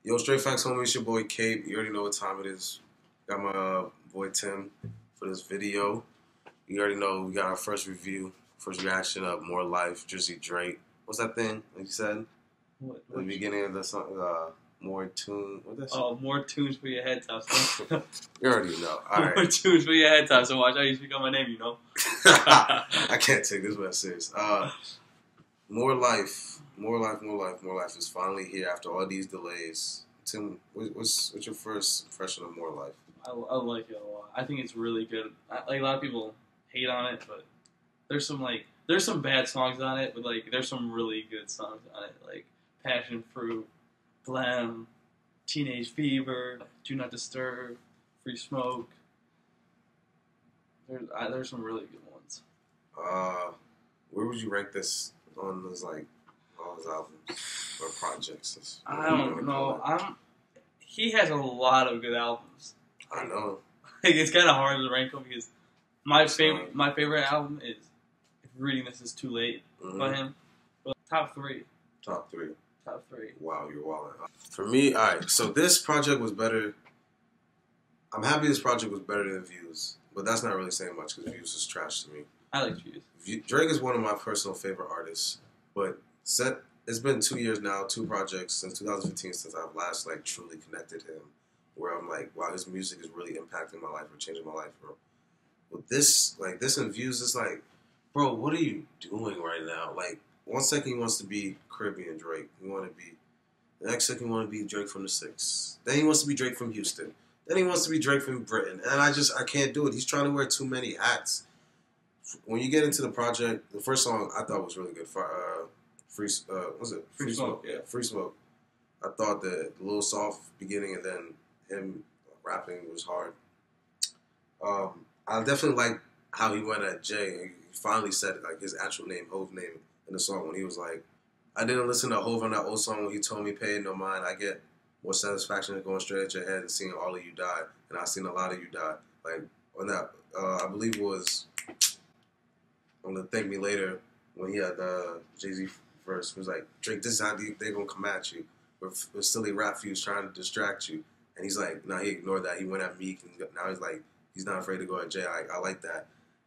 Yo, straight facts, homie. It's your boy Cape. You already know what time it is. Got my boy Tim for this video. You already know we got our first review, first reaction of More Life, Drizzy Drake. What's that thing like you said? What? The beginning of the song, More Tune. What that shit? Oh, more tunes for your head tops. You already know. All right. More tunes for your head tops. So watch how you speak on my name, you know? I can't take this one serious. More Life. More Life is finally here after all these delays. Tim, what's your first impression of More Life? I like it a lot. I think it's really good. Like a lot of people hate on it, but there's some bad songs on it, but like there's some really good songs on it, like Passion Fruit, Glam, Teenage Fever, Do Not Disturb, Free Smoke. There's some really good ones. Where would you rank this on those all his albums or projects? I don't know. He has a lot of good albums. I know. Like it's kind of hard to rank them because my favorite album is If Reading This Is Too Late by him. But top three. Top three. Wow, you're wilding. For me, all right. So this project was better. I'm happy this project was better than Views, but that's not really saying much because Views is trash to me. I like Views. Drake is one of my personal favorite artists, but it's been 2 years now, 2 projects since 2015 since I've last truly connected him, where I'm like, wow, his music is really impacting my life or changing my life, bro. With this and Views, it's like, bro, what are you doing right now? Like, 1 second he wants to be Caribbean Drake, the next second he want to be Drake from the 6. Then he wants to be Drake from Houston. Then he wants to be Drake from Britain, and I can't do it. He's trying to wear too many hats. When you get into the project, the first song I thought was really good. Free Smoke. Yeah, Free Smoke. I thought the little soft beginning and then him rapping was hard. I definitely like how he went at Jay. He finally said his actual name, Hove name, in the song when he was like, I didn't listen to Hove on that old song when he told me pay no mind. I get more satisfaction than going straight at your head and seeing all of you die. And I've seen a lot of you die. Like on that, I believe it was on the Thank Me Later when he had Jay-Z verse. He was like, Drake, this is how they're going to come at you. With silly rap views trying to distract you. And he's like, nah, he ignored that. He went at Meek. And now he's like, he's not afraid to go at Jay. I like that.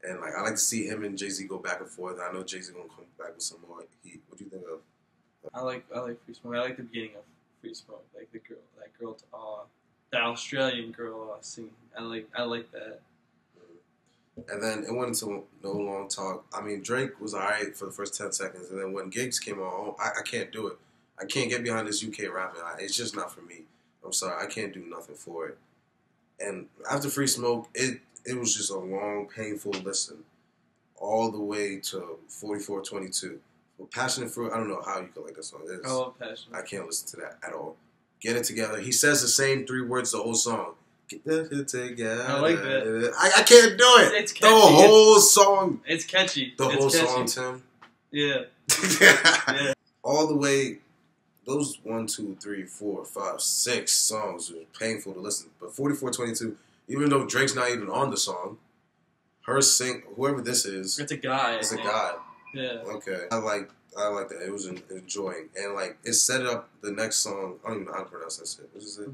And I like to see him and Jay-Z go back and forth. I know Jay-Z going to come back with some more heat. What do you think of? I like Free Smoke. I like the beginning of Free Smoke. Like that girl, the Australian girl singing. I like that. And then it went into no long talk. I mean, Drake was alright for the first 10 seconds, and then when Gigs came on, I can't do it. I can't get behind this UK rapping. It's just not for me. I'm sorry, I can't do nothing for it. And after Free Smoke, it was just a long, painful listen, all the way to 4422. Well, Passionate Fruit, I don't know how you could like that song. I love Passion. I can't listen to that at all. Get It Together. He says the same 3 words the whole song. Get it together. I like that. I can't do it. It's catchy. The whole song. It's catchy. The whole song, Tim. Yeah. Yeah. All the way. Those 1, 2, 3, 4, 5, 6 songs were painful to listen. But 4422, even though Drake's not even on the song, whoever this is. It's a guy. It's a guy. Yeah. Okay. I like that. It was enjoying. And it set up the next song. I don't even know how to pronounce that shit. What is it?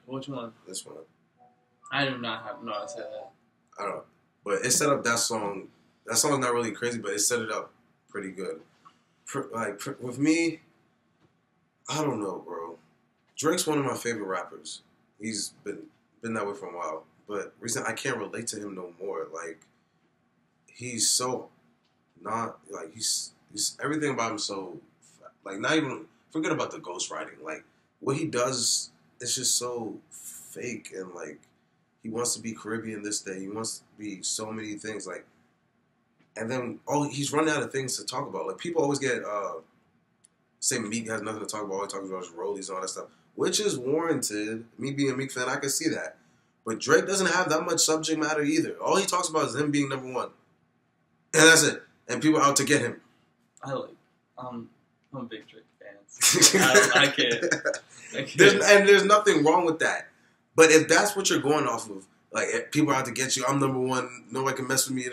Which one? This one. I do not know how to say that. I don't know. But it set up that song. That song's not really crazy, but it set it up pretty good. With me, I don't know, bro. Drake's one of my favorite rappers. He's been that way for a while. But recently, I can't relate to him no more. He's so not, he's everything about him so, not even, forget about the ghostwriting. What he does is just so fake and, he wants to be Caribbean this day. He wants to be so many things. And then he's running out of things to talk about. People always get say Meek has nothing to talk about. All he talks about is rollies and all that stuff, which is warranted. Me being a Meek fan, I can see that. But Drake doesn't have that much subject matter either. All he talks about is him being number 1, and that's it. And people out to get him. I'm a big Drake fan. I can't. There's nothing wrong with that. But if that's what you're going off of, if people are out to get you, I'm number 1, nobody can mess with me,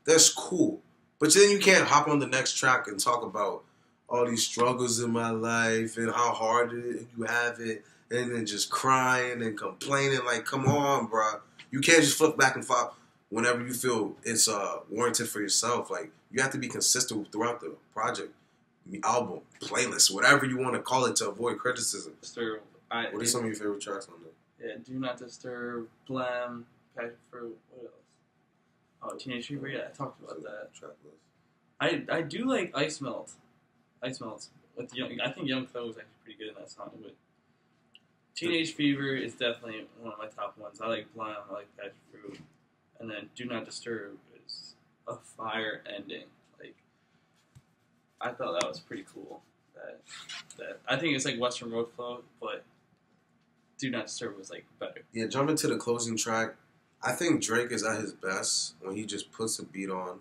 that's cool. But then you can't hop on the next track and talk about all these struggles in my life and how hard you have it and then just crying and complaining. Like, come on, bro. You can't just flip back and forth whenever you feel it's warranted for yourself. Like, you have to be consistent throughout the project, the album, playlist, whatever you want to call it to avoid criticism. What are some of your favorite tracks on there? Yeah, Do Not Disturb, Blam, Passion Fruit, what else? Oh, Teenage Fever, yeah, I talked about that. Track list. I do like Ice Melt. Ice Melt's with Young. I think Young Thug was actually pretty good in that song, but Teenage Fever is definitely one of my top ones. I like Blam, I like Passion Fruit, and then Do Not Disturb is a fire ending. Like, I thought that was pretty cool. That I think it's like Western Road Flow, but Do Not Disturb was like better. Yeah, jumping to the closing track. I think Drake is at his best when he just puts a beat on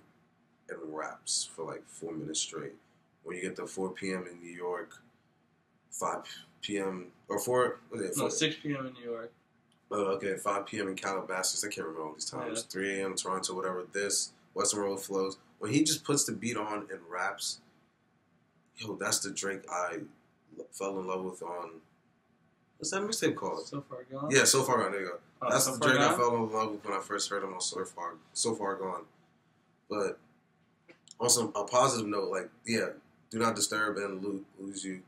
and raps for like 4 minutes straight. When you get to 4 p.m. in New York, 5 p.m. or 4. What is it? No, 6 p.m. in New York. Oh, okay, 5 p.m. in Calabasas. I can't remember all these times. Yeah. 3 a.m. Toronto, whatever. This Western Road Flows. When he just puts the beat on and raps, yo, that's the Drake I fell in love with on. What's that mixtape called? So Far Gone? Yeah, So Far Gone. There you go. Oh, That's So the Far Drake I Gone? fell in love with when I first heard him on So Far Gone. But on a positive note, like, yeah, Do Not Disturb and Lose You.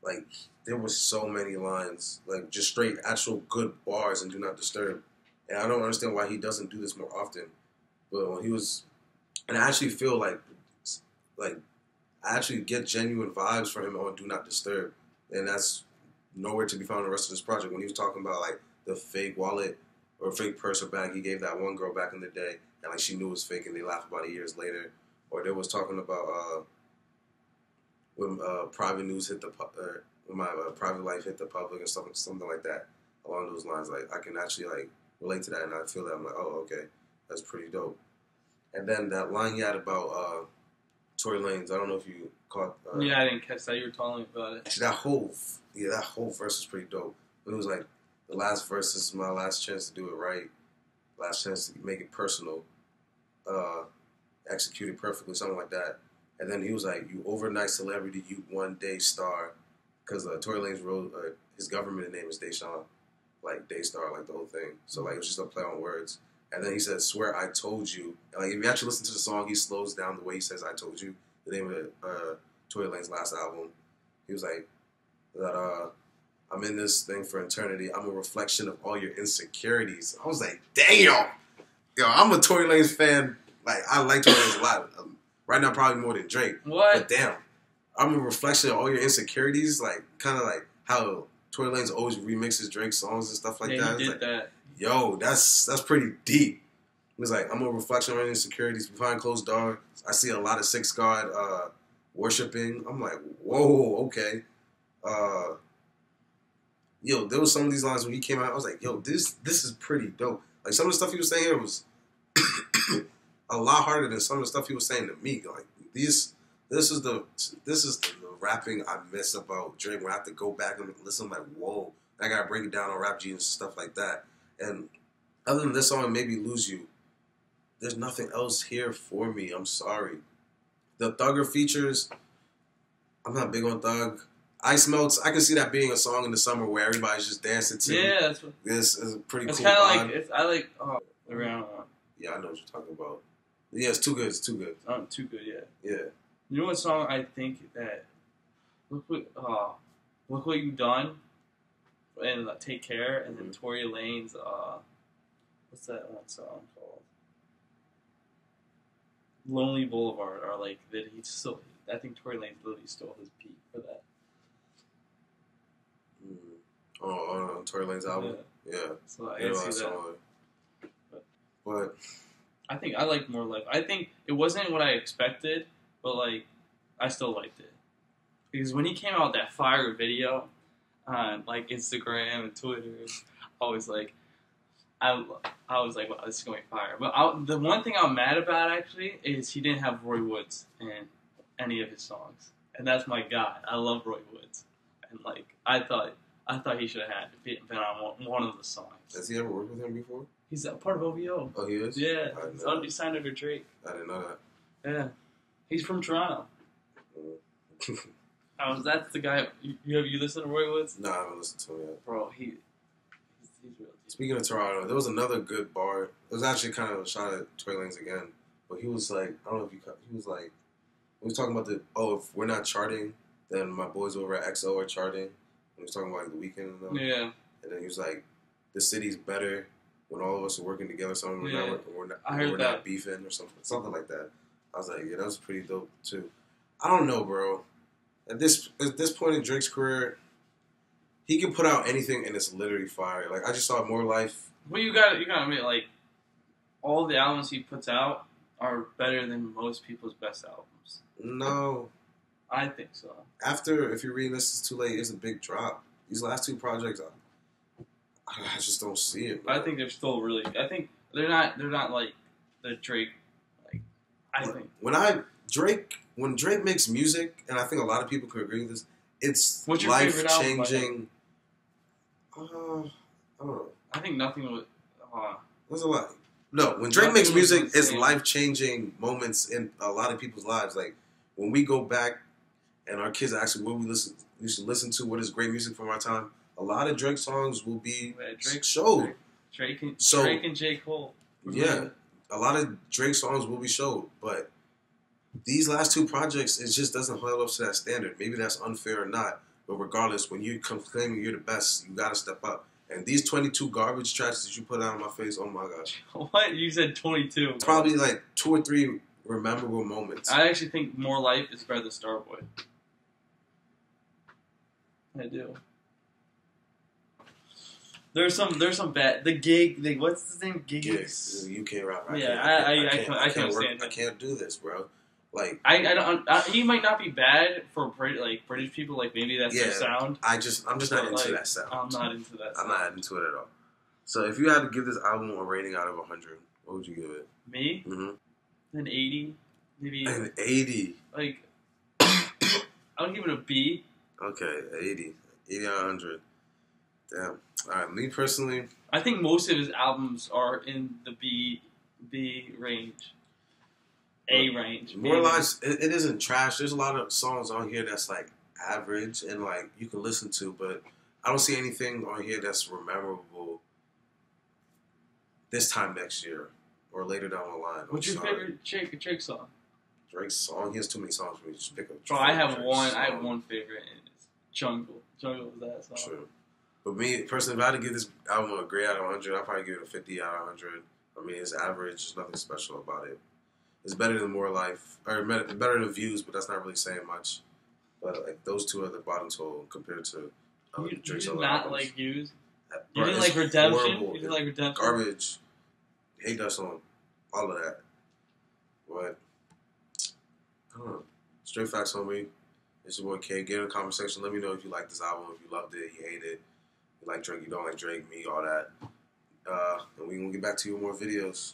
Like, there was so many lines, like, just straight, actual good bars in Do Not Disturb. And I don't understand why he doesn't do this more often. But when he was, and I actually feel like I actually get genuine vibes from him on Do Not Disturb. And that's nowhere to be found in the rest of this project. When he was talking about, like, the fake wallet or fake purse or bag he gave that one girl back in the day, and, like, she knew it was fake and they laughed about it years later. Or there was talking about when private news hit the when my private life hit the public and stuff, something like that along those lines. Like, I can actually like relate to that, and I feel that I'm like, oh, okay, that's pretty dope. And then that line he had about Tory Lanez, I don't know if you caught. Yeah, I didn't catch that. You were telling me about it. That whole verse is pretty dope. It was like the last verse. This is my last chance to do it right. Last chance to make it personal. Executed perfectly, something like that. And then he was like, "You overnight celebrity, you one day star," because Tory Lanez wrote his government name is Deshaun, like Daystar, like the whole thing. So like it was just a play on words. And then he said, "Swear I told you." And like if you actually listen to the song, he slows down the way he says "I told you." The name of Tory Lanez's last album. He was like that. I'm in this thing for eternity. I'm a reflection of all your insecurities. I was like, damn, yo, I'm a Tory Lanez fan. Like, I like Tory Lanez a lot. Right now, probably more than Drake. What? But damn, I'm a reflection of all your insecurities. Like, kind of like how Tory Lanez always remixes Drake songs and stuff like that. Yeah, he It's did like, that. yo, that's pretty deep. It was like, I'm a reflection of my insecurities. Behind closed doors, I see a lot of Six God worshiping. I'm like, whoa, okay. Yo, there was some of these lines when he came out, I was like, yo, this is pretty dope. Like, some of the stuff he was saying here was a lot harder than some of the stuff he was saying to me. Like, this is the rapping I miss about Drake. When I have to go back and listen, I'm like, whoa, I gotta break it down on Rap Genius and stuff like that. And other than this song and maybe Lose You, there's nothing else here for me. I'm sorry. The Thugger features, I'm not big on Thug. Ice Melts, I can see that being a song in the summer where everybody's just dancing to. Yeah, that's what. This is a pretty It's cool kind of vibe. like I like the round one. Yeah, I know what you're talking about. Yeah, it's too good. It's too good. Too good, yeah. Yeah. You know what song I think that look what you done and Take Care, and then Tory Lanez what's that one song called? Lonely Boulevard are like that he still. I think Tory Lanez literally stole his beat for that. On Tory Lanez's album? Yeah. So I can see that. But I think I like More Life. I think it wasn't what I expected, but like I still liked it. Because when he came out with that fire video on like Instagram and Twitter, I was like wow, this is going to be fire. But the one thing I'm mad about actually is he didn't have Roy Woods in any of his songs. And that's my god. I love Roy Woods. And like I thought he should have had been on one of the songs. Has he ever worked with him before? He's a part of OVO. Oh, he is? Yeah. He's signed under Drake. I didn't know that. Yeah. He's from Toronto. Oh, that's the guy. You listen to Roy Woods? No, I haven't listened to him yet. Bro, he's real. Speaking of Toronto, there was another good bar. It was actually kind of a shot at Tory Lanez again, but he was like, I don't know if he was like, we was talking about if we're not charting, then my boys over at XO are charting. And he was talking about like the weekend and them. Yeah. And then he was like, the city's better when all of us are working together. Something we're I heard not beefing or something like that. I was like, yeah, that was pretty dope too. I don't know, bro. At this point in Drake's career, he can put out anything and it's literally fire. Like I just saw More Life. Well, you gotta admit, like all the albums he puts out are better than most people's best albums. No, I think so. After If You're Reading This Is Too Late is a big drop. These last two projects, I just don't see it. I think they're still really. I think they're not like the Drake. Like I think when Drake makes music, and I think a lot of people could agree with this, it's What's your life favorite album by changing. I don't know. I think nothing would. There's a lot. No, when Drake makes music, it's life changing moments in a lot of people's lives. Like when we go back and our kids ask what we used to listen to, what is great music from our time. A lot of Drake songs will be showed. Drake and J. Cole. Yeah, a lot of Drake songs will be showed, but these last two projects, it just doesn't hold up to that standard. Maybe that's unfair or not, but regardless, when you come claiming you're the best, you gotta step up. And these 22 garbage tracks that you put out on my face, oh my gosh. What? You said 22. Probably like 2 or 3 memorable moments. I actually think More Life is better than Starboy. I do. There's some bad. The Gig. What's his name? Gigs. UK rap. I can't stand it. I can't do this, bro. Like I don't. He might not be bad for British people. Like maybe that's their sound. I'm just not into that sound. I'm not into that. I'm not into it at all. So if you had to give this album a rating out of 100, what would you give it? Me? Mm-hmm. An 80, maybe. An 80. Like I would give it a B. Okay, 80 out of 100. Damn. All right, me personally, I think most of his albums are in the B range. A range. More Lives, it isn't trash. There's a lot of songs on here that's like average and like you can listen to, but I don't see anything on here that's memorable this time next year or later down the line. What's your favorite Drake song? Drake's song? He has too many songs for me to just pick up. Bro, I have one. I have one favorite, and it's Jungle. Jungle is that song. True. But me personally, if I had to give this album a grade out of 100, I'd probably give it a 50 out of 100. I mean, it's average. There's nothing special about it. It's better than More Life, or better than Views, but that's not really saying much. But like those two are the bottom total compared to Drake's other albums. You did not like Views? You didn't like Redemption? Horrible. You didn't like Redemption? Garbage. Hate that song. All of that. But I don't know. Straight facts, homie. It's your boy K. Get in the comment section. Let me know if you like this album, if you loved it, you hate it, you like Drake, you don't like Drake, me, all that. And we gonna get back to you with more videos.